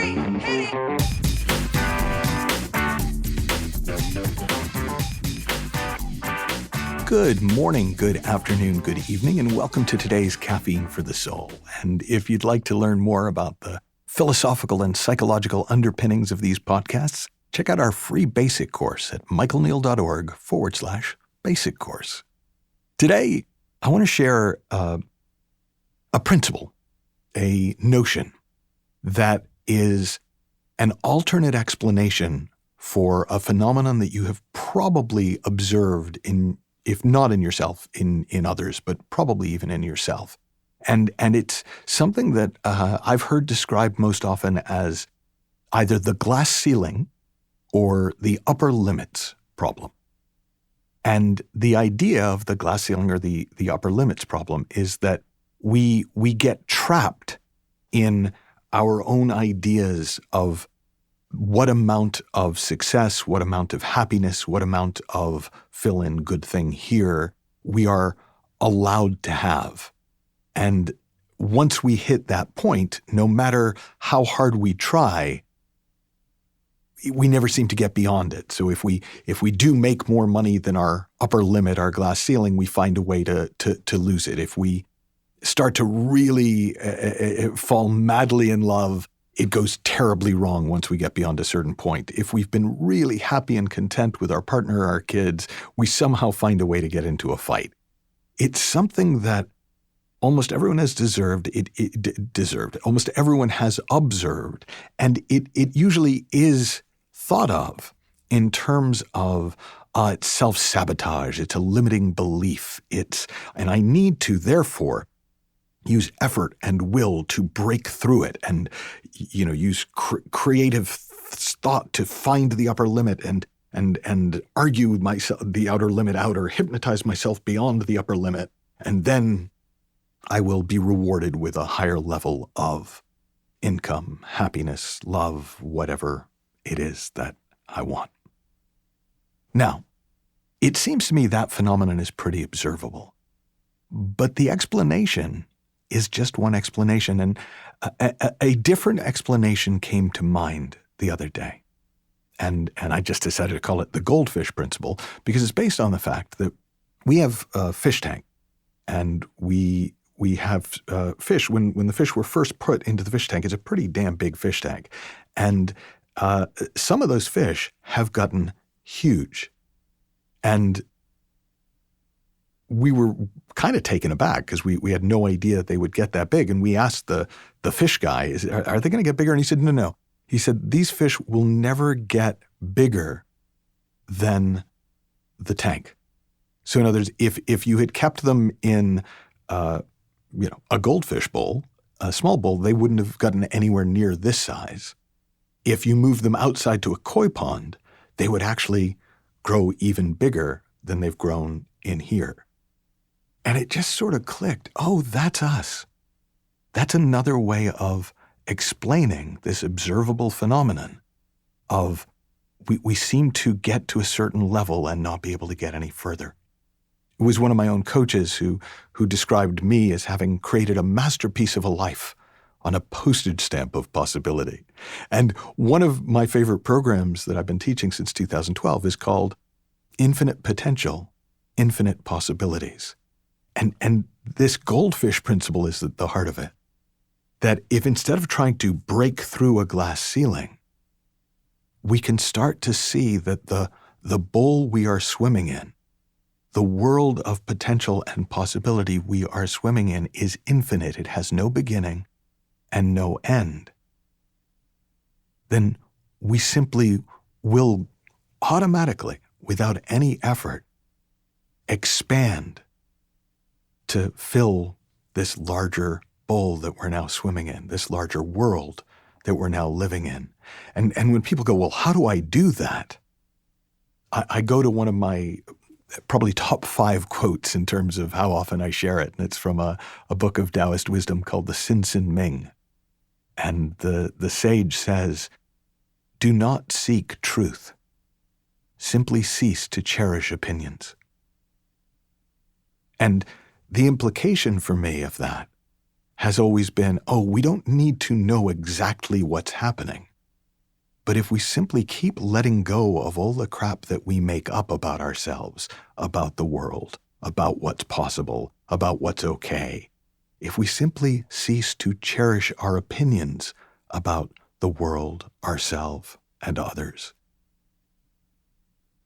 3, hit it! Good morning, good afternoon, good evening, and welcome to today's Caffeine for the Soul. And if you'd like to learn more about the philosophical and psychological underpinnings of these podcasts, check out our free basic course at michaelneill.org/basic course. Today, I want to share a principle, a notion that is an alternate explanation for a phenomenon that you have probably observed if not in yourself, in others, but probably even in yourself. And it's something that I've heard described most often as either the glass ceiling or the upper limits problem. And the idea of the glass ceiling or the upper limits problem is that we get trapped in our own ideas of what amount of success, what amount of happiness, what amount of fill in good thing here we are allowed to have. And once we hit that point, no matter how hard we try, we never seem to get beyond it. So if we do make more money than our upper limit, our glass ceiling, we find a way to lose it. If we start to really fall madly in love, it goes terribly wrong once we get beyond a certain point. If we've been really happy and content with our partner or our kids, we somehow find a way to get into a fight. It's something that almost everyone has almost everyone has observed, and it usually is thought of in terms of it's self-sabotage, it's a limiting belief, and I need to, therefore, use effort and will to break through it and, use creative thought to find the upper limit and argue the outer limit out or hypnotize myself beyond the upper limit. And then I will be rewarded with a higher level of income, happiness, love, whatever it is that I want. Now, it seems to me that phenomenon is pretty observable, but the explanation is just one explanation, and a different explanation came to mind the other day. And I just decided to call it the Goldfish Principle because it's based on the fact that we have a fish tank, and we have fish. When the fish were first put into the fish tank, it's a pretty damn big fish tank. And some of those fish have gotten huge. And we were kind of taken aback because we had no idea they would get that big. And we asked the fish guy, are they going to get bigger? And he said, no. He said, these fish will never get bigger than the tank. So in other words, if you had kept them in a goldfish bowl, a small bowl, they wouldn't have gotten anywhere near this size. If you moved them outside to a koi pond, they would actually grow even bigger than they've grown in here. And it just sort of clicked. Oh, that's us. That's another way of explaining this observable phenomenon of we seem to get to a certain level and not be able to get any further. It was one of my own coaches who described me as having created a masterpiece of a life on a postage stamp of possibility. And one of my favorite programs that I've been teaching since 2012 is called Infinite Potential, Infinite Possibilities. And this goldfish principle is at the heart of it. That if instead of trying to break through a glass ceiling, we can start to see that the bowl we are swimming in, the world of potential and possibility we are swimming in is infinite. It has no beginning and no end. Then we simply will automatically, without any effort, expand to fill this larger bowl that we're now swimming in, this larger world that we're now living in. And when people go, well, how do I do that? I go to one of my probably top 5 quotes in terms of how often I share it. And it's from a book of Taoist wisdom called the Sin Sin Ming. And the sage says, do not seek truth. Simply cease to cherish opinions. And the implication for me of that has always been, oh, we don't need to know exactly what's happening. But if we simply keep letting go of all the crap that we make up about ourselves, about the world, about what's possible, about what's okay, if we simply cease to cherish our opinions about the world, ourselves, and others,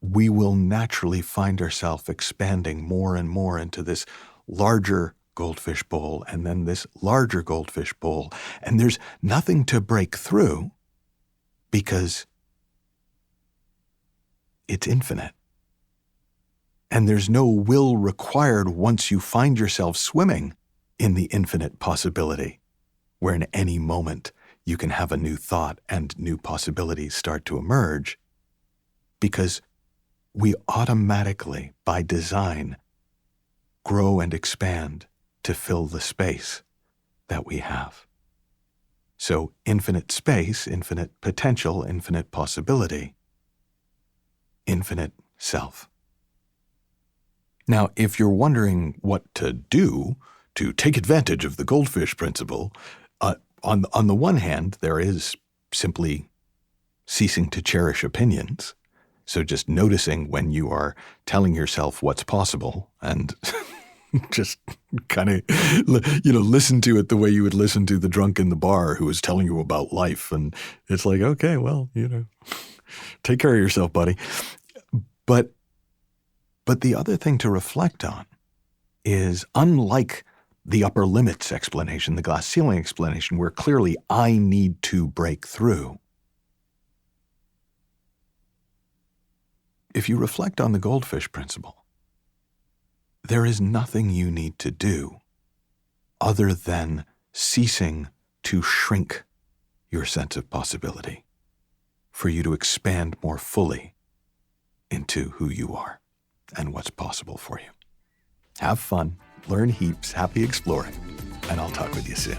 we will naturally find ourselves expanding more and more into this larger goldfish bowl and then this larger goldfish bowl. And there's nothing to break through because it's infinite. And there's no will required once you find yourself swimming in the infinite possibility, where in any moment you can have a new thought and new possibilities start to emerge, because we automatically, by design, grow and expand to fill the space that we have. So infinite space, infinite potential, infinite possibility, infinite self. Now, if you're wondering what to do to take advantage of the Goldfish Principle, on the one hand, there is simply ceasing to cherish opinions. So just noticing when you are telling yourself what's possible and just kind of, listen to it the way you would listen to the drunk in the bar who is telling you about life. And it's like, okay, well, take care of yourself, buddy. But the other thing to reflect on is, unlike the upper limits explanation, the glass ceiling explanation, where clearly I need to break through, if you reflect on the Goldfish Principle, there is nothing you need to do other than ceasing to shrink your sense of possibility for you to expand more fully into who you are and what's possible for you. Have fun, learn heaps, happy exploring, and I'll talk with you soon.